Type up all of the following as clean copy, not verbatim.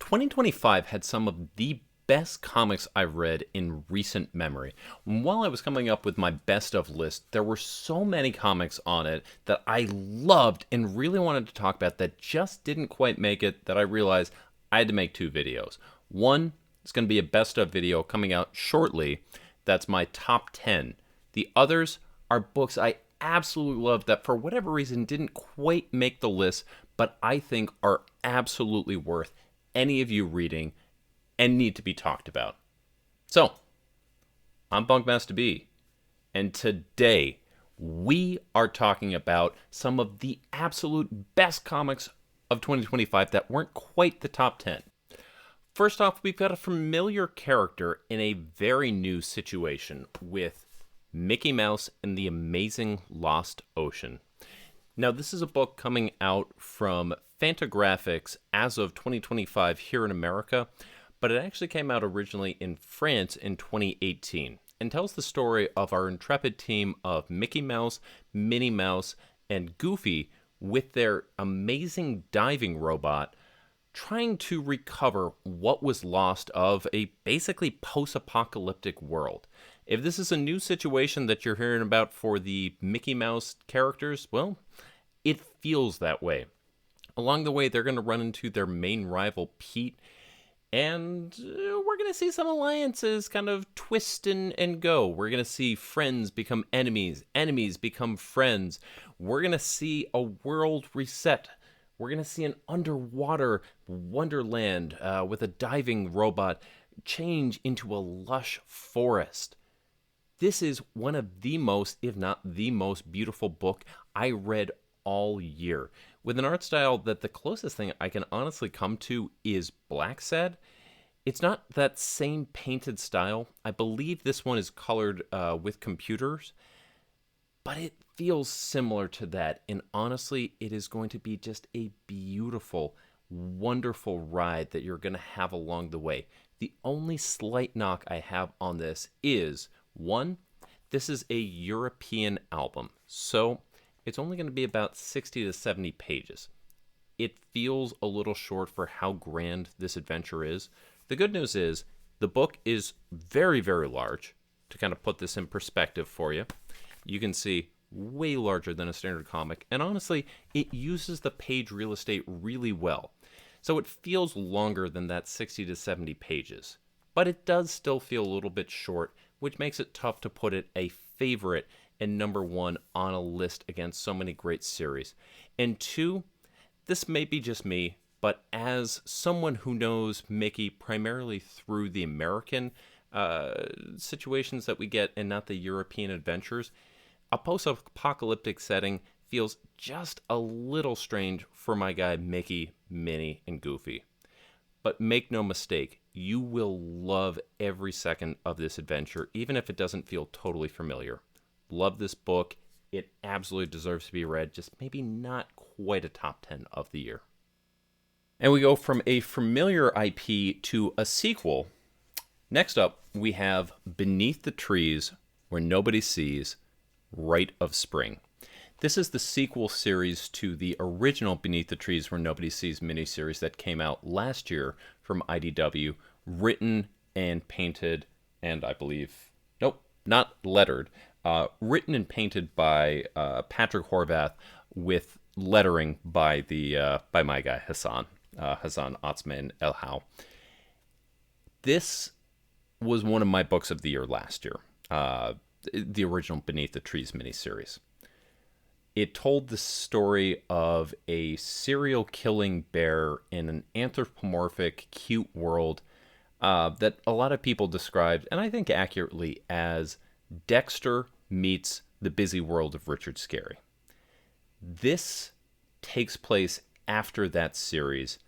2025 had some of the best comics I've read in recent memory. While I was coming up with my best of list, there were so many comics on it that I loved and really wanted to talk about that just didn't quite make it, that I realized I had to make two videos. One is going to be a best of video coming out shortly. That's my top 10. The others are books I absolutely love that for whatever reason didn't quite make the list, but I think are absolutely worth any of you reading and need to be talked about. So, I'm Bunkmaster B, and today we are talking about some of the absolute best comics of 2025 that weren't quite the top 10. First off, we've got a familiar character in a very new situation with Mickey Mouse and the Amazing Lost Ocean. Now, this is a book coming out from Fantagraphics as of 2025 here in America, but it actually came out originally in France in 2018 and tells the story of our intrepid team of Mickey Mouse, Minnie Mouse, and Goofy with their amazing diving robot trying to recover what was lost of a basically post-apocalyptic world. If this is a new situation that you're hearing about for the Mickey Mouse characters, well, it feels that way. Along the way, they're going to run into their main rival, Pete, and we're going to see some alliances kind of twist and go. We're going to see friends become enemies, enemies become friends. We're going to see a world reset. We're going to see an underwater wonderland with a diving robot change into a lush forest. This is one of the most, if not the most beautiful book I read all year, with an art style that the closest thing I can honestly come to is Black Sad. It's not that same painted style. I believe this one is colored with computers, but it feels similar to that. And honestly, it is going to be just a beautiful, wonderful ride that you're going to have along the way. The only slight knock I have on this is, one, this is a European album, so it's only going to be about 60 to 70 pages. It feels a little short for how grand this adventure is. The good news is the book is very, very large. To kind of put this in perspective for you, you can see way larger than a standard comic, and honestly, it uses the page real estate really well. So it feels longer than that 60 to 70 pages, but it does still feel a little bit short, which makes it tough to put it a favorite and number one on a list against so many great series. And two, this may be just me, but as someone who knows Mickey primarily through the American situations that we get and not the European adventures, a post-apocalyptic setting feels just a little strange for my guy Mickey, Minnie, and Goofy. But make no mistake, you will love every second of this adventure, even if it doesn't feel totally familiar. Love this book. It absolutely deserves to be read, just maybe not quite a top 10 of the year. And we go from a familiar IP to a sequel. Next up, we have Beneath the Trees Where Nobody Sees, Rite of Spring. This is the sequel series to the original Beneath the Trees Where Nobody Sees miniseries that came out last year from IDW, written and painted, and I believe, nope, not lettered, written and painted by Patrick Horvath with lettering by by my guy Hassan Otzman El How. This was one of my books of the year last year, the original Beneath the Trees miniseries. It told the story of a serial killing bear in an anthropomorphic, cute world that a lot of people described, and I think accurately, as Dexter meets the busy world of Richard Scarry. This takes place after that series,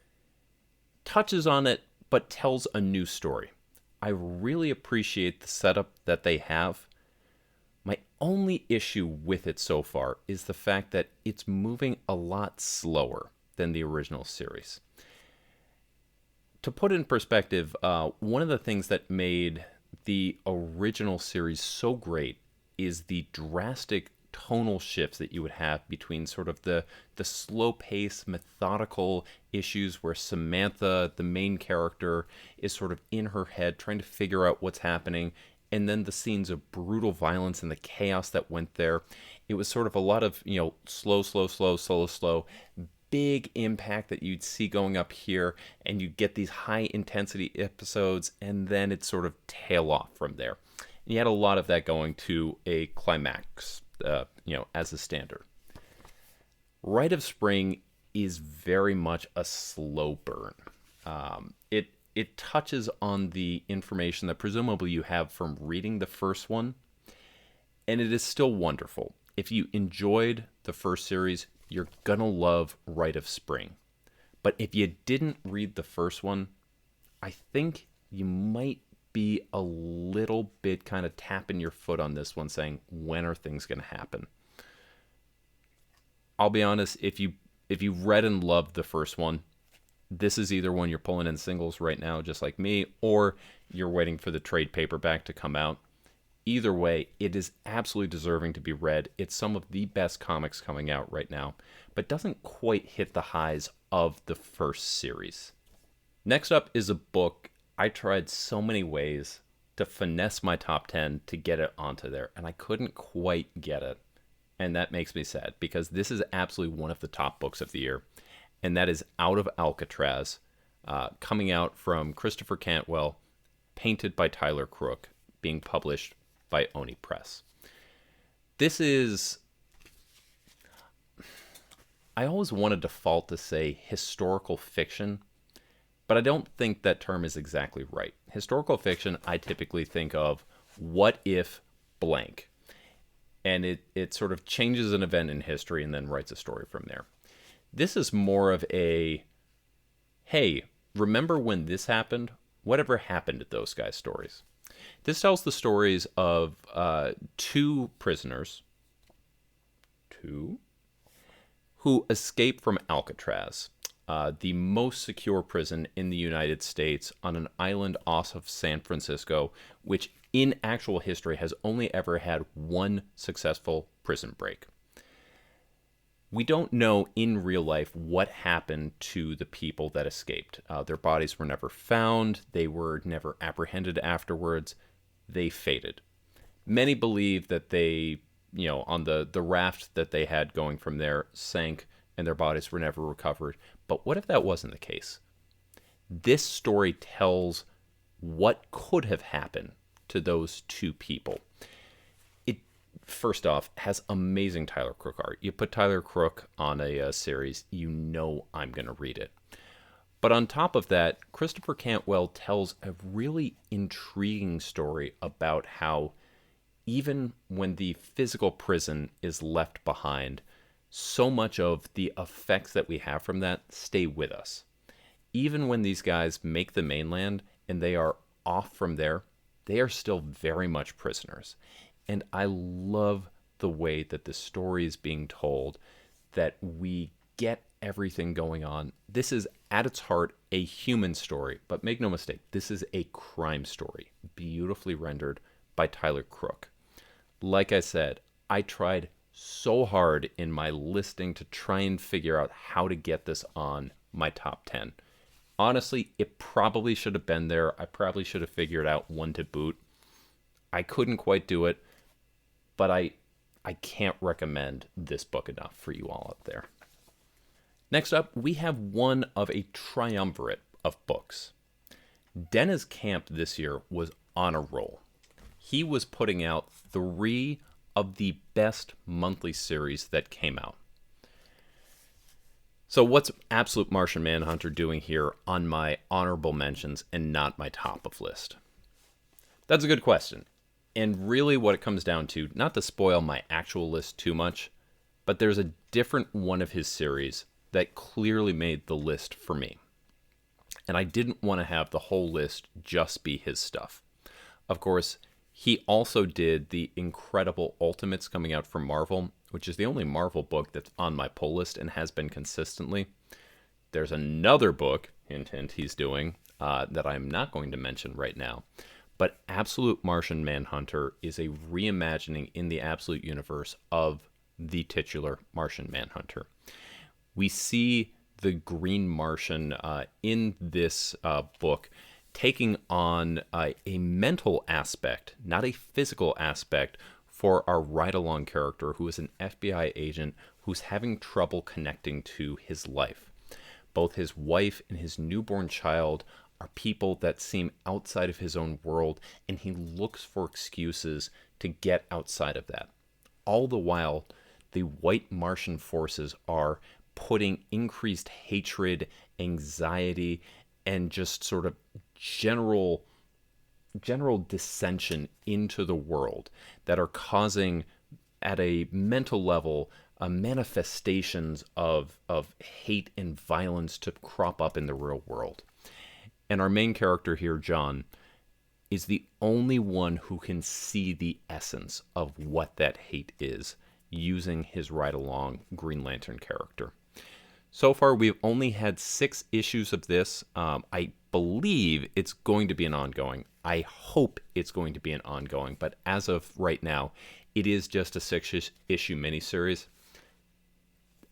touches on it, but tells a new story. I really appreciate the setup that they have. My only issue with it so far is the fact that it's moving a lot slower than the original series. To put it in perspective, one of the things that made the original series so great is the drastic tonal shifts that you would have between sort of the slow pace, methodical issues where Samantha, the main character, is sort of in her head trying to figure out what's happening, and then the scenes of brutal violence and the chaos that went there. It was sort of a lot of, slow, big impact that you'd see going up here, and you get these high intensity episodes, and then it sort of tail off from there. And you had a lot of that going to a climax, as a standard. Rite of Spring is very much a slow burn. It touches on the information that presumably you have from reading the first one, and it is still wonderful. If you enjoyed the first series, you're gonna love Rite of Spring. But if you didn't read the first one, I think you might be a little bit kind of tapping your foot on this one, saying, when are things gonna happen? I'll be honest, if you read and loved the first one, this is either one you're pulling in singles right now, just like me, or you're waiting for the trade paperback to come out. Either way, it is absolutely deserving to be read. It's some of the best comics coming out right now, but doesn't quite hit the highs of the first series. Next up is a book I tried so many ways to finesse my top 10 to get it onto there, and I couldn't quite get it. And that makes me sad, because this is absolutely one of the top books of the year, and that is Out of Alcatraz, coming out from Christopher Cantwell, painted by Tyler Crook, being published by Oni Press. This is... I always want to default to say historical fiction, but I don't think that term is exactly right. Historical fiction, I typically think of what if blank. And it sort of changes an event in history and then writes a story from there. This is more of a, hey, remember when this happened? Whatever happened to those guys' stories? This tells the stories of two prisoners, who escape from Alcatraz, the most secure prison in the United States, on an island off of San Francisco, which in actual history has only ever had one successful prison break. We don't know in real life what happened to the people that escaped. Their bodies were never found. They were never apprehended afterwards. They faded. Many believe that they, on the raft that they had going from there, sank and their bodies were never recovered. But what if that wasn't the case? This story tells what could have happened to those two people. It, first off, has amazing Tyler Crook art. You put Tyler Crook on a series, I'm going to read it. But on top of that, Christopher Cantwell tells a really intriguing story about how even when the physical prison is left behind, so much of the effects that we have from that stay with us. Even when these guys make the mainland and they are off from there, they are still very much prisoners. And I love the way that the story is being told, that we get everything going on. This is, at its heart, a human story. But make no mistake, this is a crime story, beautifully rendered by Tyler Crook. Like I said, I tried so hard in my listing to try and figure out how to get this on my top 10. Honestly, it probably should have been there. I probably should have figured out one to boot. I couldn't quite do it, but I can't recommend this book enough for you all out there. Next up, we have one of a triumvirate of books. Dennis Camp this year was on a roll. He was putting out 3 of the best monthly series that came out. So what's Absolute Martian Manhunter doing here on my honorable mentions and not my top of list? That's a good question. And really what it comes down to, not to spoil my actual list too much, but there's a different one of his series that clearly made the list for me. And I didn't want to have the whole list just be his stuff. Of course, he also did the incredible Ultimates coming out from Marvel, which is the only Marvel book that's on my pull list and has been consistently. There's another book, hint, hint, he's doing that I'm not going to mention right now. But Absolute Martian Manhunter is a reimagining in the Absolute universe of the titular Martian Manhunter. We see the Green Martian in this book taking on a mental aspect, not a physical aspect, for our ride-along character, who is an FBI agent who's having trouble connecting to his life. Both his wife and his newborn child are people that seem outside of his own world, and he looks for excuses to get outside of that. All the while, the white Martian forces are putting increased hatred, anxiety, and just sort of general dissension into the world that are causing, at a mental level, manifestations of hate and violence to crop up in the real world. And our main character here, John, is the only one who can see the essence of what that hate is, using his ride-along Green Lantern character. So far, we've only had 6 issues of this. I believe it's going to be an ongoing. I hope it's going to be an ongoing, but as of right now, it is just a 6-issue miniseries.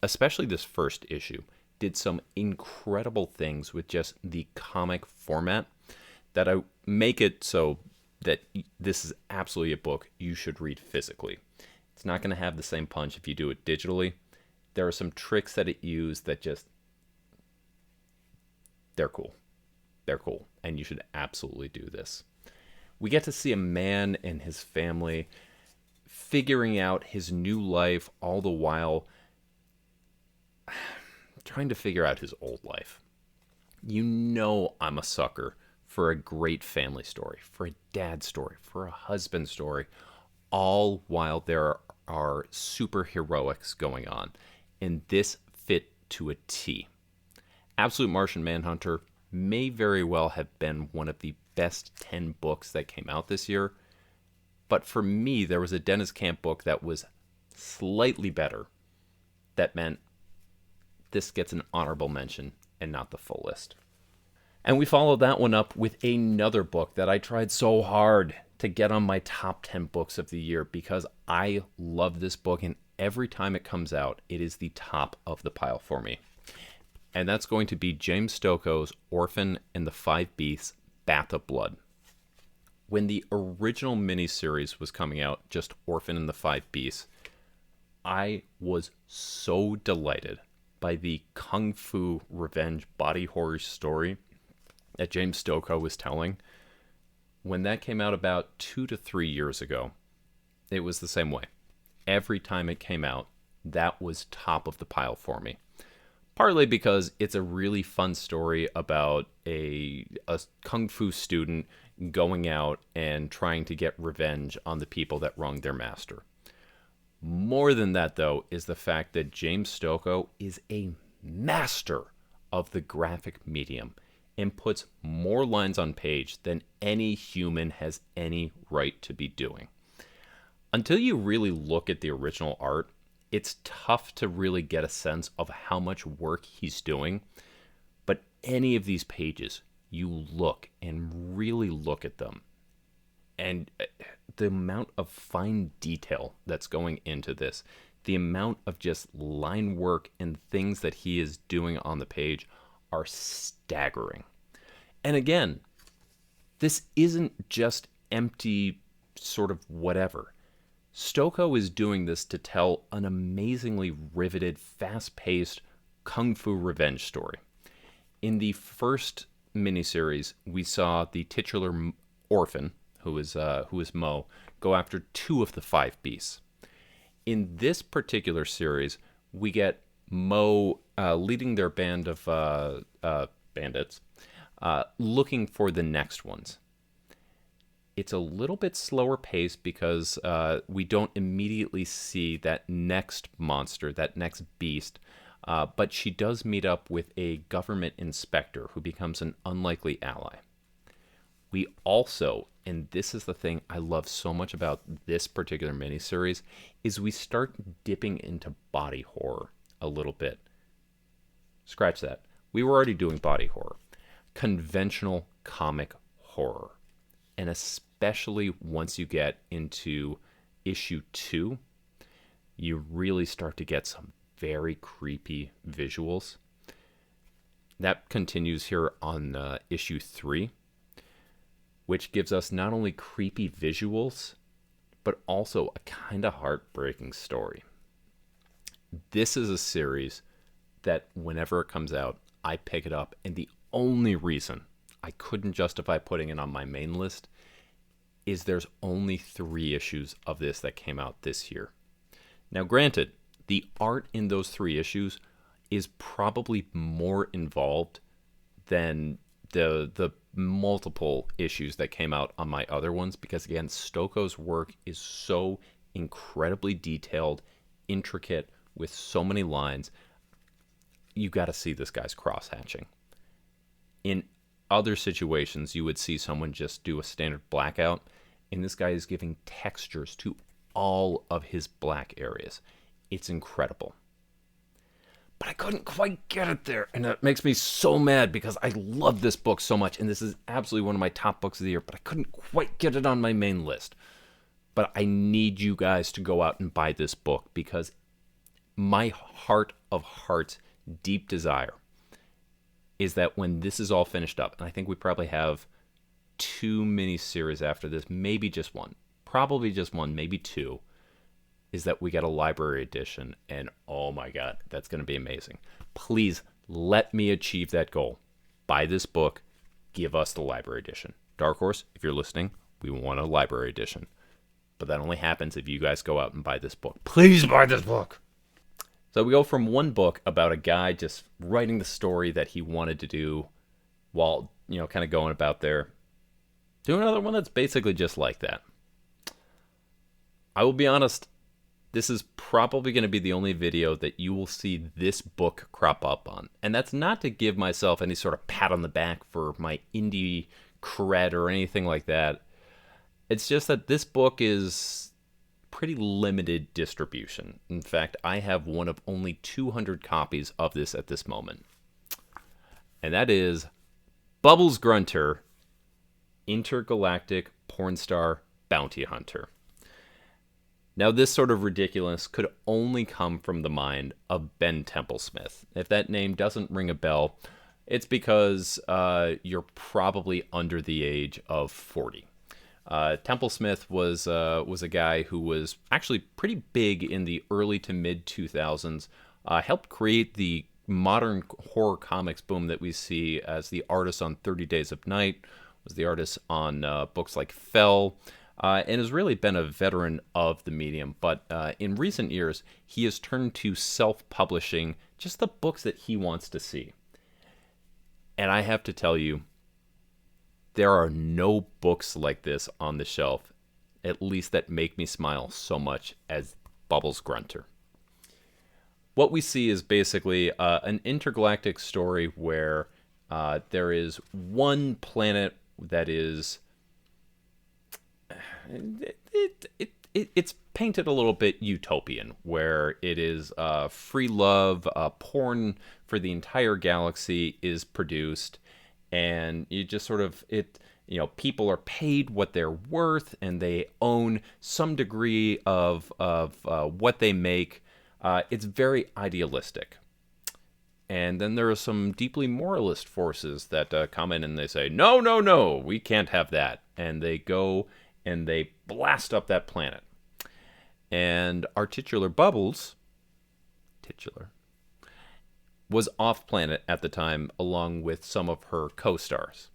Especially this first issue did some incredible things with just the comic format that I make it so that this is absolutely a book you should read physically. It's not going to have the same punch if you do it digitally. There are some tricks that it used that just, they're cool. They're cool, and you should absolutely do this. We get to see a man and his family figuring out his new life, all the while trying to figure out his old life. You know I'm a sucker for a great family story, for a dad story, for a husband story, all while there are superheroics going on. And this fit to a T. Absolute Martian Manhunter may very well have been one of the best 10 books that came out this year. But for me, there was a Dennis Camp book that was slightly better. That meant this gets an honorable mention and not the full list. And we followed that one up with another book that I tried so hard to get on my top 10 books of the year because I love this book, and every time it comes out, it is the top of the pile for me. And that's going to be James Stokoe's Orphan and the Five Beasts, Bath of Blood. When the original miniseries was coming out, just Orphan and the Five Beasts, I was so delighted by the kung fu revenge body horror story that James Stokoe was telling. When that came out about 2 to 3 years ago, it was the same way. Every time it came out, that was top of the pile for me. Partly because it's a really fun story about a kung fu student going out and trying to get revenge on the people that wronged their master. More than that, though, is the fact that James Stokoe is a master of the graphic medium and puts more lines on page than any human has any right to be doing. Until you really look at the original art, it's tough to really get a sense of how much work he's doing. But any of these pages, you look and really look at them, and the amount of fine detail that's going into this, the amount of just line work and things that he is doing on the page are staggering. And again, this isn't just empty sort of whatever. Stokoe is doing this to tell an amazingly riveted, fast-paced kung fu revenge story. In the first miniseries, we saw the titular Orphan, who is Mo, go after 2 of the 5 beasts. In this particular series, we get Mo leading their band of bandits, looking for the next ones. It's a little bit slower paced because we don't immediately see that next monster, that next beast, but she does meet up with a government inspector who becomes an unlikely ally. We also, and this is the thing I love so much about this particular miniseries, is we start dipping into body horror a little bit. Scratch that. We were already doing body horror. Conventional comic horror. And especially once you get into issue 2, you really start to get some very creepy visuals. That continues here on issue 3, which gives us not only creepy visuals, but also a kind of heartbreaking story. This is a series that whenever it comes out, I pick it up, and the only reason I couldn't justify putting it on my main list is there's only 3 issues of this that came out this year. Now, granted, the art in those 3 issues is probably more involved than the multiple issues that came out on my other ones, because again, Stokoe's work is so incredibly detailed, intricate, with so many lines. You got to see this guy's cross-hatching. In other situations, you would see someone just do a standard blackout, and this guy is giving textures to all of his black areas. It's incredible. But I couldn't quite get it there, and it makes me so mad because I love this book so much, and this is absolutely one of my top books of the year, but I couldn't quite get it on my main list. But I need you guys to go out and buy this book, because my heart of hearts deep desire is that when this is all finished up, and I think we probably have 2 miniseries after this, maybe just one, probably just one, maybe 2, is that we get a library edition, and oh my god, that's going to be amazing. Please let me achieve that goal. Buy this book, give us the library edition. Dark Horse, if you're listening, we want a library edition. But that only happens if you guys go out and buy this book. Please buy this book! So we go from one book about a guy just writing the story that he wanted to do while, kind of going about there, to another one that's basically just like that. I will be honest, this is probably going to be the only video that you will see this book crop up on. And that's not to give myself any sort of pat on the back for my indie cred or anything like that. It's just that this book is pretty limited distribution. In fact, I have one of only 200 copies of this at this moment. And that is Bubbles Grunter, Intergalactic Porn Star Bounty Hunter. Now, this sort of ridiculous could only come from the mind of Ben Templesmith. If that name doesn't ring a bell, it's because you're probably under the age of 40. Templesmith was a guy who was actually pretty big in the early to mid 2000s. Helped create the modern horror comics boom that we see as the artist on 30 Days of Night, was the artist on books like Fell, and has really been a veteran of the medium. But in recent years, he has turned to self-publishing just the books that he wants to see. And I have to tell you, there are no books like this on the shelf, at least that make me smile so much as Bubbles Grunter. What we see is basically an intergalactic story where there is one planet that is... It's painted a little bit utopian, where it is free love, porn for the entire galaxy is produced, and you just sort of, people are paid what they're worth, and they own some degree of what they make. It's very idealistic. And then there are some deeply moralist forces that come in and they say, no, no, no, we can't have that. And they go and they blast up that planet. And our titular Bubbles, was off-planet at the time, along with some of her co-stars.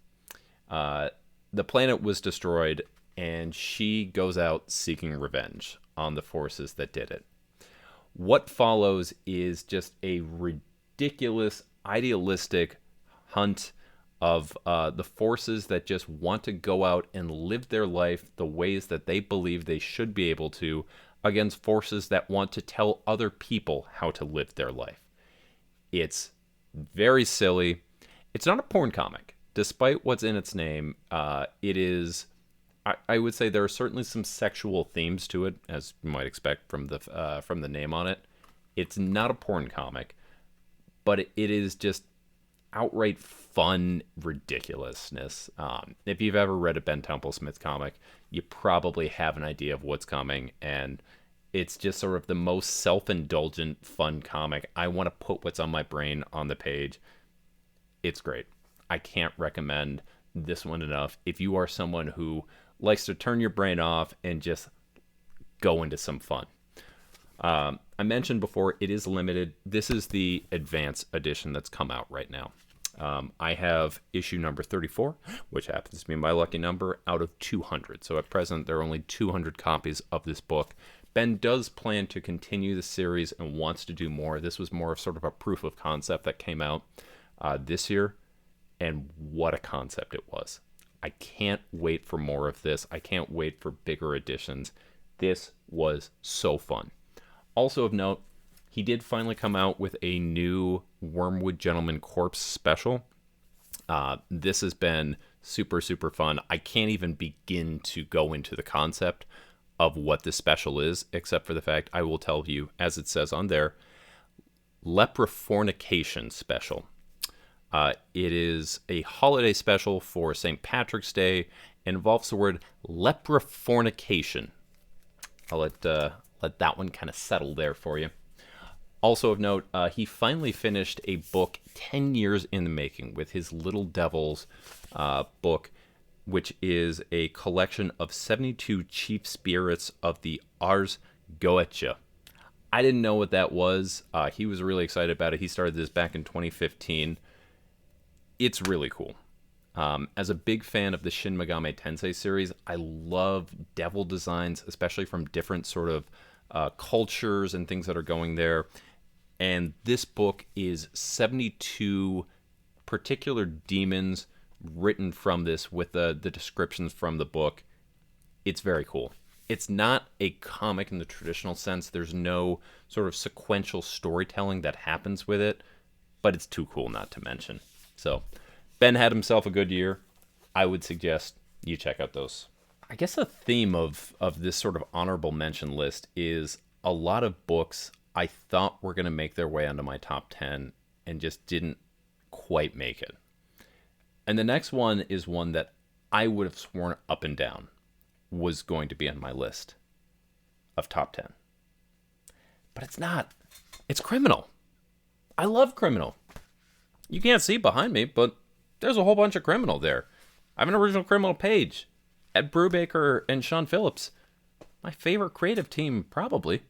The planet was destroyed, and she goes out seeking revenge on the forces that did it. What follows is just a ridiculous, idealistic hunt of the forces that just want to go out and live their life the ways that they believe they should be able to, against forces that want to tell other people how to live their life. It's very silly. It's not a porn comic, despite what's in its name. It is, I would say there are certainly some sexual themes to it, as you might expect from the name on it. It's not a porn comic, but it is just outright fun ridiculousness. If you've ever read a Ben Templesmith comic, you probably have an idea of what's coming, and It's just sort of the most self-indulgent, fun comic. I want to put what's on my brain on the page. It's great. I can't recommend this one enough. If you are someone who likes to turn your brain off and just go into some fun. I mentioned before, it is limited. This is the advanced edition that's come out right now. I have issue number 34, which happens to be my lucky number, out of 200. So at present, there are only 200 copies of this book. Ben does plan to continue the series and wants to do more. This was more of sort of a proof of concept that came out this year, and what a concept it was. I can't wait for more of this. I can't wait for bigger editions. This was so fun. Also of note, he did finally come out with a new Wormwood Gentleman Corpse special. This has been super, super fun. I can't even begin to go into the concept of what this special is, except for the fact I will tell you, as it says on there, Leprefornication special. It is a holiday special for St. Patrick's Day and involves the word leprefornication. I'll let that one kind of settle there for you. Also of note, he finally finished a book 10 years in the making with his Little Devils book, which is a collection of 72 chief spirits of the Ars Goetia. I didn't know what that was. He was really excited about it. He started this back in 2015. It's really cool. As a big fan of the Shin Megami Tensei series, I love devil designs, especially from different sort of cultures and things that are going there. And this book is 72 particular demons written from this with the descriptions from the book. It's very cool. It's not a comic in the traditional sense. There's no sort of sequential storytelling that happens with it, but it's too cool not to mention. So Ben had himself a good year. I would suggest you check out those. I guess the theme of this sort of honorable mention list is a lot of books I thought were going to make their way onto my top 10 and just didn't quite make it. And the next one is one that I would have sworn up and down was going to be on my list of top 10. But it's not. It's Criminal. I love Criminal. You can't see behind me, but there's a whole bunch of Criminal there. I have an original Criminal page. Ed Brubaker and Sean Phillips. My favorite creative team, probably.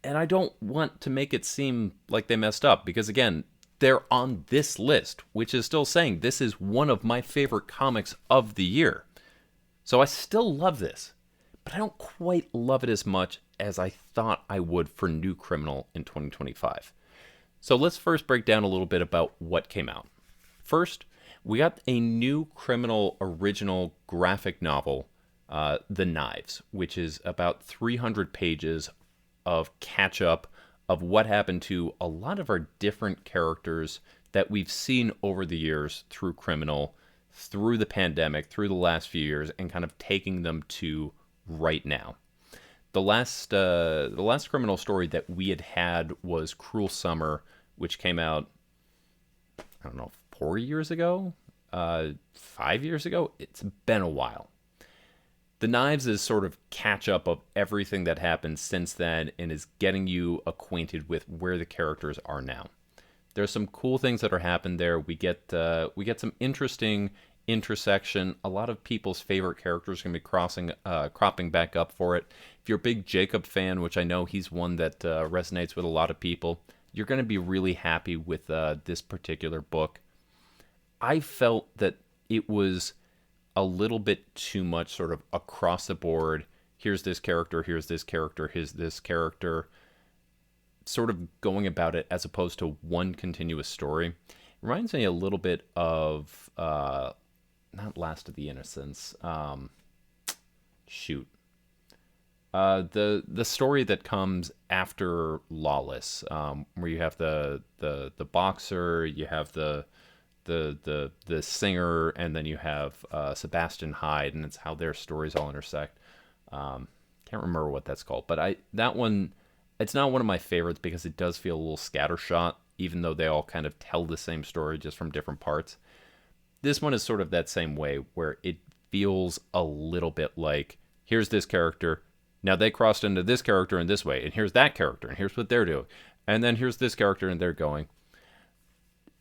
And I don't want to make it seem like they messed up, because again, they're on this list, which is still saying this is one of my favorite comics of the year. So I still love this, but I don't quite love it as much as I thought I would for New Criminal in 2025. So let's first break down a little bit about what came out. First, we got a New Criminal original graphic novel, The Knives, which is about 300 pages of catch-up of what happened to a lot of our different characters that we've seen over the years through Criminal, through the pandemic, through the last few years, and kind of taking them to right now. The last Criminal story that we had was Cruel Summer, which came out, I don't know, 4 years ago? 5 years ago? It's been a while. The Knives is sort of catch-up of everything that happened since then and is getting you acquainted with where the characters are now. There's some cool things that are happening there. We get some interesting intersection. A lot of people's favorite characters are going to be cropping back up for it. If you're a big Jacob fan, which I know he's one that resonates with a lot of people, you're going to be really happy with this particular book. I felt that it was a little bit too much sort of across the board. Here's this character, here's this character, here's this character. Sort of going about it as opposed to one continuous story. It reminds me a little bit of, not Last of the Innocents. The story that comes after Lawless, where you have the boxer, you have the singer, and then you have Sebastian Hyde, and it's how their stories all intersect. Can't remember what that's called, but that one, it's not one of my favorites because it does feel a little scattershot, even though they all kind of tell the same story just from different parts. This one is sort of that same way, where it feels a little bit like, here's this character, Now they crossed into this character in this way, and here's that character, and here's what they're doing. And then here's this character, and they're going.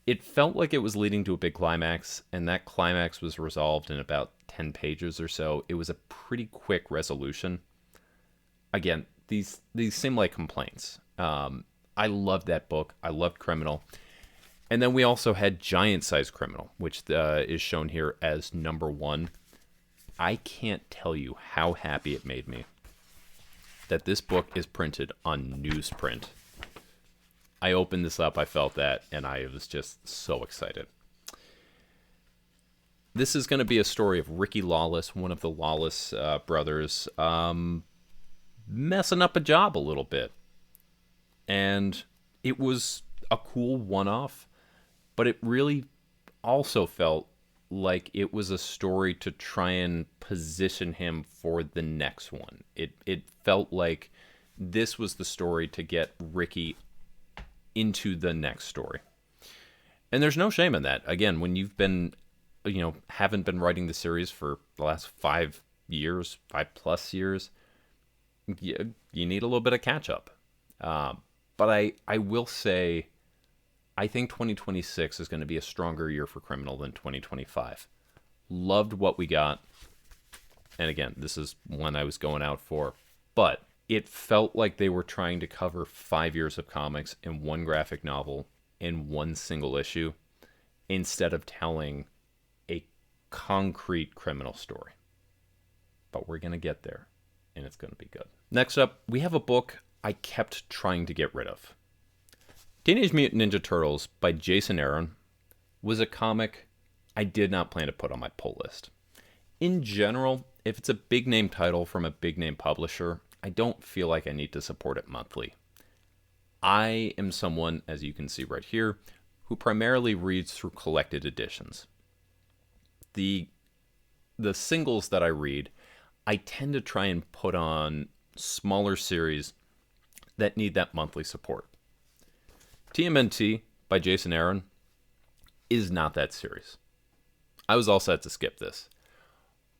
It felt like it was leading to a big climax, and that climax was resolved in about 10 pages or so. It was a pretty quick resolution. Again, these seem like complaints. I loved that book. I loved Criminal. And then we also had Giant Size Criminal, which is shown here as number 1. I can't tell you how happy it made me that this book is printed on newsprint. I opened this up, I felt that, and I was just so excited. This is going to be a story of Ricky Lawless, one of the Lawless brothers, messing up a job a little bit. And it was a cool one-off, but it really also felt like it was a story to try and position him for the next one. It felt like this was the story to get Ricky into the next story. And there's no shame in that. Again, when you've been, haven't been writing the series for the last 5 years, 5+ years, you need a little bit of catch up. But I will say, I think 2026 is going to be a stronger year for Criminal than 2025. Loved what we got. And again, this is one I was going out for. But it felt like they were trying to cover 5 years of comics in one graphic novel in one single issue, instead of telling a concrete criminal story. But we're going to get there, and it's going to be good. Next up, we have a book I kept trying to get rid of. Teenage Mutant Ninja Turtles by Jason Aaron was a comic I did not plan to put on my pull list. In general, if it's a big name title from a big name publisher, I don't feel like I need to support it monthly. I am someone, as you can see right here, who primarily reads through collected editions. The singles that I read, I tend to try and put on smaller series that need that monthly support. TMNT by Jason Aaron is not that series. I was all set to skip this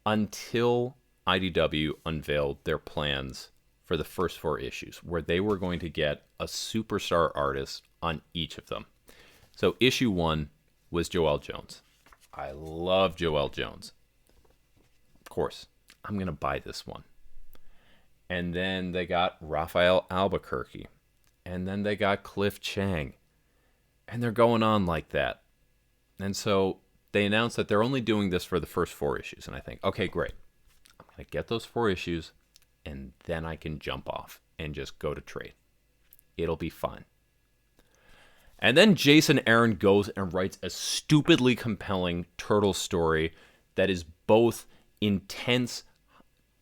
until IDW unveiled their plans for the first 4 issues, where they were going to get a superstar artist on each of them. So issue 1 was Joelle Jones. I love Joelle Jones. Of course, I'm going to buy this one. And then they got Raphael Albuquerque. And then they got Cliff Chang. And they're going on like that. And so they announced that they're only doing this for the first 4 issues. And I think, okay, great. I'm going to get those 4 issues, and then I can jump off and just go to trade. It'll be fine. And then Jason Aaron goes and writes a stupidly compelling turtle story that is both intense,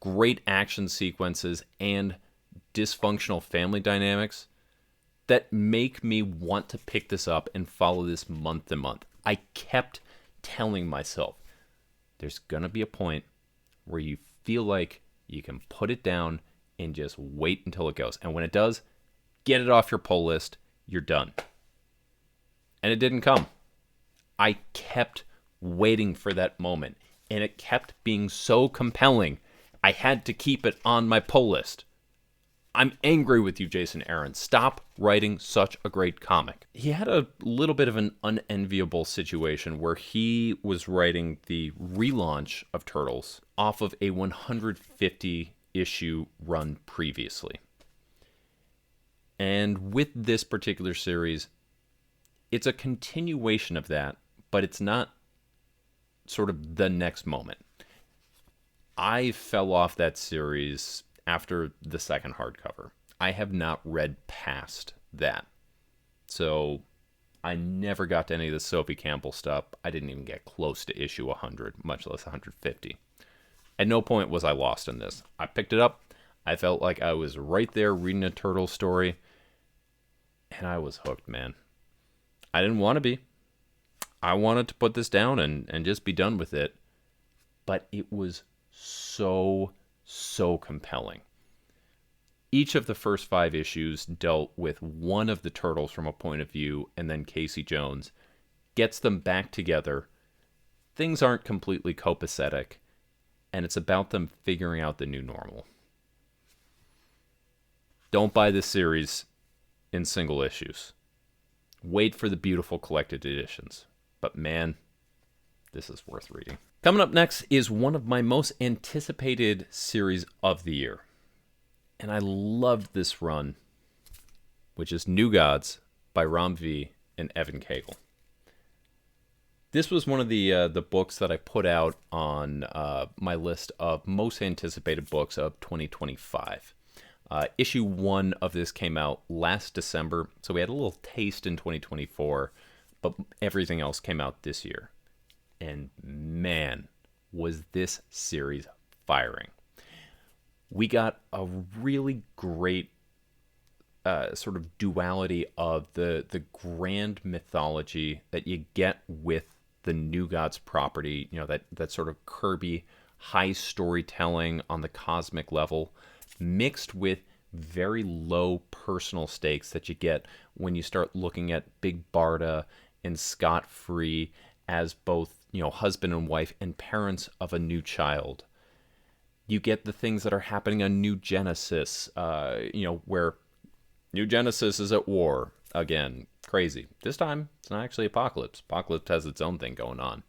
great action sequences, and dysfunctional family dynamics that make me want to pick this up and follow this month to month. I kept telling myself, there's going to be a point where you feel like you can put it down and just wait until it goes. And when it does, get it off your pull list. You're done. And it didn't come. I kept waiting for that moment, and it kept being so compelling, I had to keep it on my pull list. I'm angry with you, Jason Aaron. Stop writing such a great comic. He had a little bit of an unenviable situation where he was writing the relaunch of Turtles off of a 150 issue run previously. And with this particular series, it's a continuation of that, but it's not sort of the next moment. I fell off that series after the second hardcover. I have not read past that. So I never got to any of the Sophie Campbell stuff. I didn't even get close to issue 100, much less 150. At no point was I lost in this. I picked it up. I felt like I was right there reading a turtle story. And I was hooked, man. I didn't want to be. I wanted to put this down and just be done with it. But it was so compelling. Each of the first 5 issues dealt with one of the turtles from a point of view, and then Casey Jones gets them back together. Things aren't completely copacetic, and it's about them figuring out the new normal. Don't buy this series in single issues. Wait for the beautiful collected editions. But man, this is worth reading. Coming up next is one of my most anticipated series of the year. And I loved this run, which is New Gods by Ram V and Evan Cagle. This was one of the books that I put out on my list of most anticipated books of 2025. Issue 1 of this came out last December, so we had a little taste in 2024, but everything else came out this year. And man, was this series firing. We got a really great sort of duality of the grand mythology that you get with the New Gods property, that sort of Kirby high storytelling on the cosmic level, mixed with very low personal stakes that you get when you start looking at Big Barda and Scott Free as both, husband and wife and parents of a new child. You get the things that are happening on New Genesis, where New Genesis is at war again. Crazy. This time, it's not actually Apocalypse. Apocalypse has its own thing going on.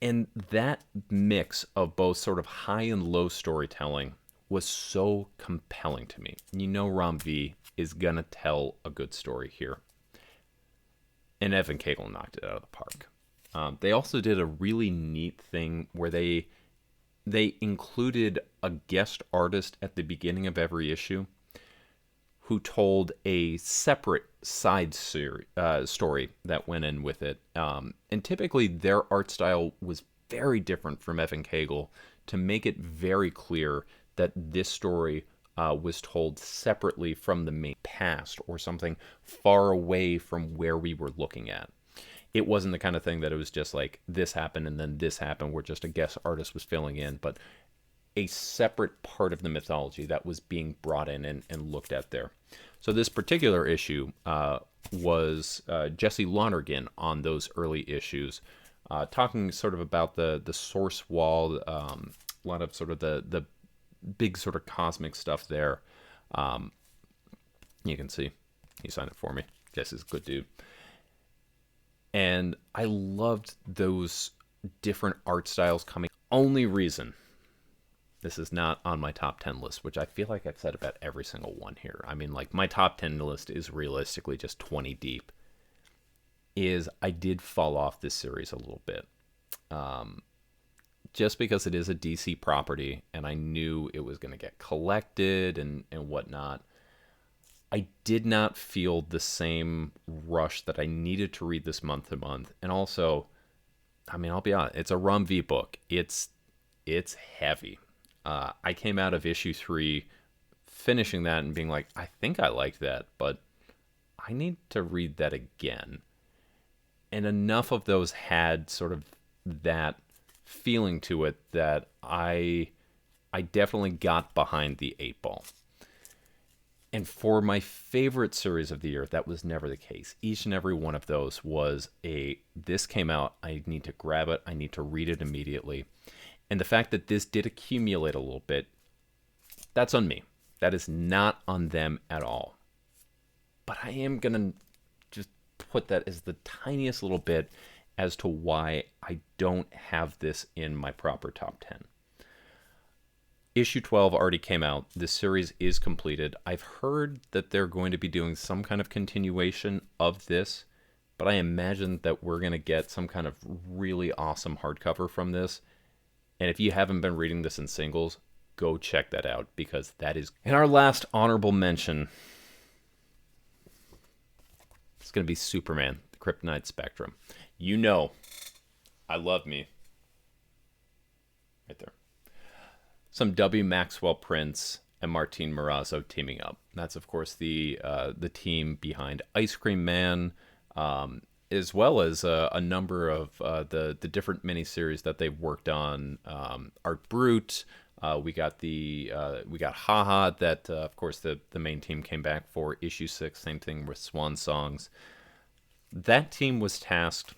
And that mix of both sort of high and low storytelling was so compelling to me. Ram V is going to tell a good story here. And Evan Cagle knocked it out of the park. They also did a really neat thing where they included a guest artist at the beginning of every issue who told a separate side story that went in with it. And typically their art style was very different from Evan Cagle to make it very clear that this story was told separately from the main past or something far away from where we were looking at. It wasn't the kind of thing that it was just like this happened and then this happened where just a guest artist was filling in, but a separate part of the mythology that was being brought in and looked at there. So this particular issue was Jesse Lonergan on those early issues, talking sort of about the source wall, a lot of sort of the big sort of cosmic stuff there. You can see he signed it for me. Jesse's a good dude. And I loved those different art styles coming. Only reason this is not on my top 10 list, which I feel like I've said about every single one here. I mean, like, my top 10 list is realistically just 20 deep, is I did fall off this series a little bit. Just because it is a DC property and I knew it was going to get collected and whatnot, I did not feel the same rush that I needed to read this month to month. And also, I mean, I'll be honest, it's a Ram V book. It's heavy. I came out of issue 3 finishing that and being like, I think I liked that, but I need to read that again. And enough of those had sort of that feeling to it that I definitely got behind the 8-ball. And for my favorite series of the year, that was never the case. Each and every one of those was this came out, I need to grab it, I need to read it immediately. And the fact that this did accumulate a little bit, that's on me. That is not on them at all. But I am going to just put that as the tiniest little bit as to why I don't have this in my proper top 10. Issue 12 already came out. This series is completed. I've heard that they're going to be doing some kind of continuation of this, but I imagine that we're going to get some kind of really awesome hardcover from this. And if you haven't been reading this in singles, go check that out, because that is... And our last honorable mention is going to be Superman, the Kryptonite Spectrum. You know, I love me. Right there. Some W. Maxwell Prince and Martin Morazzo teaming up. That's, of course, the team behind Ice Cream Man, as well as a number of the different miniseries that they've worked on. Art Brut. We got Haha. That of course the main team came back for issue 6. Same thing with Swan Songs. That team was tasked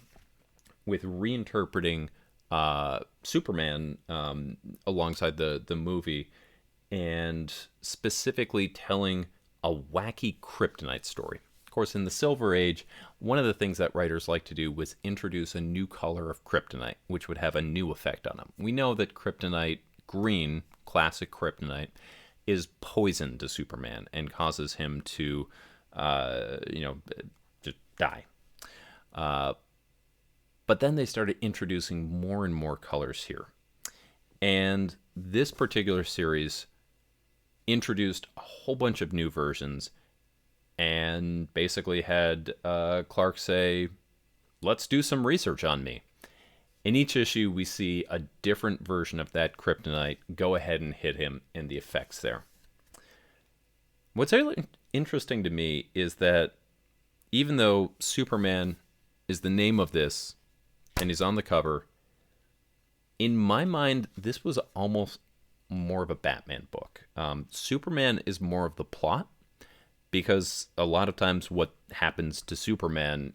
with reinterpreting Superman alongside the movie and specifically telling a wacky Kryptonite story. Of course, in the Silver Age, one of the things that writers like to do was introduce a new color of Kryptonite, which would have a new effect on them. We know that Kryptonite green, classic Kryptonite, is poison to Superman and causes him to, just die. But then they started introducing more and more colors here. And this particular series introduced a whole bunch of new versions and basically had Clark say, let's do some research on me. In each issue, we see a different version of that Kryptonite go ahead and hit him and the effects there. What's really interesting to me is that even though Superman is the name of this and he's on the cover, in my mind, this was almost more of a Batman book. Superman is more of the plot, because a lot of times what happens to Superman,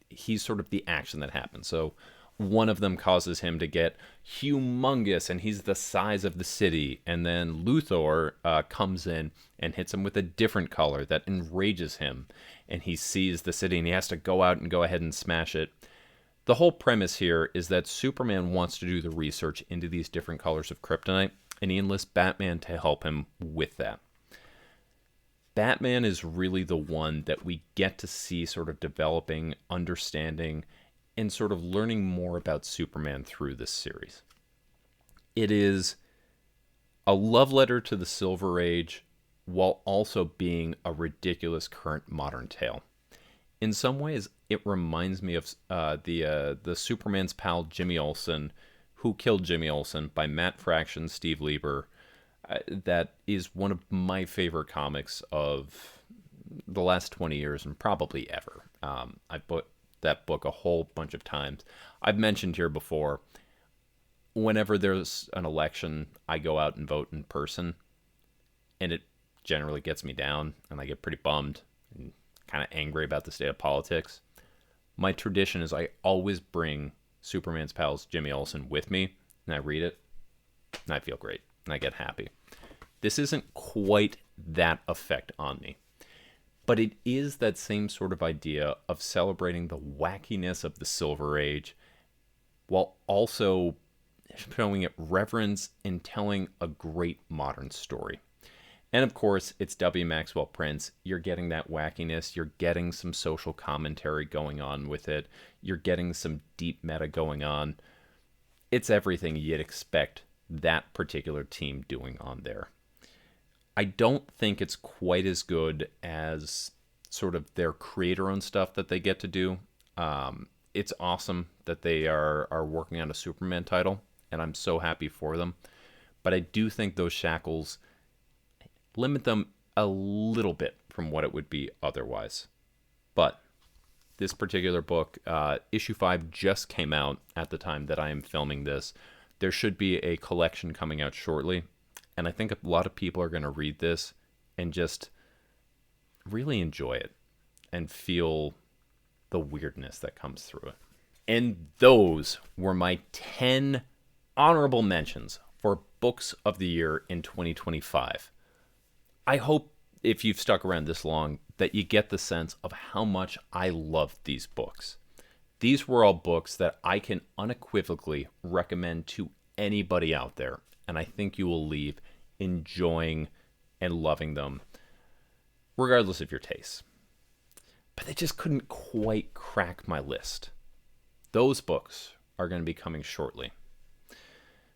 he's sort of the action that happens. So one of them causes him to get humongous, and he's the size of the city. And then Luthor comes in and hits him with a different color that enrages him. And he sees the city, and he has to go out and go ahead and smash it. The whole premise here is that Superman wants to do the research into these different colors of Kryptonite, and he enlists Batman to help him with that. Batman is really the one that we get to see sort of developing, understanding, and sort of learning more about Superman through this series. It is a love letter to the Silver Age while also being a ridiculous current modern tale. In some ways, it reminds me of the Superman's pal Jimmy Olsen, Who Killed Jimmy Olsen by Matt Fraction, Steve Lieber. That is one of my favorite comics of the last 20 years and probably ever. I've bought that book a whole bunch of times. I've mentioned here before, whenever there's an election, I go out and vote in person, and it generally gets me down, and I get pretty bummed and kind of angry about the state of politics. My tradition is I always bring Superman's pals Jimmy Olsen with me, and I read it, and I feel great, and I get happy. This isn't quite that effect on me, but it is that same sort of idea of celebrating the wackiness of the Silver Age while also showing it reverence and telling a great modern story. And of course, it's W. Maxwell Prince. You're getting that wackiness. You're getting some social commentary going on with it. You're getting some deep meta going on. It's everything you'd expect that particular team doing on there. I don't think it's quite as good as sort of their creator-owned stuff that they get to do. It's awesome that they are working on a Superman title, and I'm so happy for them. But I do think those shackles limit them a little bit from what it would be otherwise. But this particular book, issue 5 just came out at the time that I am filming this. There should be a collection coming out shortly, and I think a lot of people are going to read this and just really enjoy it and feel the weirdness that comes through it. And those were my 10 honorable mentions for books of the year in 2025. I hope, if you've stuck around this long, that you get the sense of how much I love these books. These were all books that I can unequivocally recommend to anybody out there, and I think you will leave enjoying and loving them, regardless of your tastes. But they just couldn't quite crack my list. Those books are going to be coming shortly.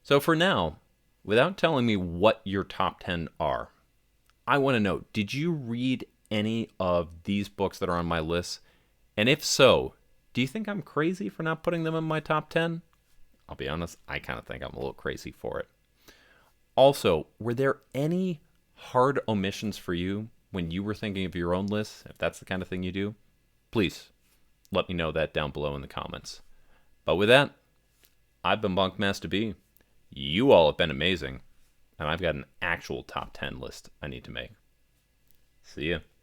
So for now, without telling me what your top 10 are, I want to know, did you read any of these books that are on my list? And if so, do you think I'm crazy for not putting them in my top 10? I'll be honest, I kind of think I'm a little crazy for it. Also, were there any hard omissions for you when you were thinking of your own list? If that's the kind of thing you do, please let me know that down below in the comments. But with that, I've been Bunkmaster B. You all have been amazing. And I've got an actual top 10 list I need to make. See ya.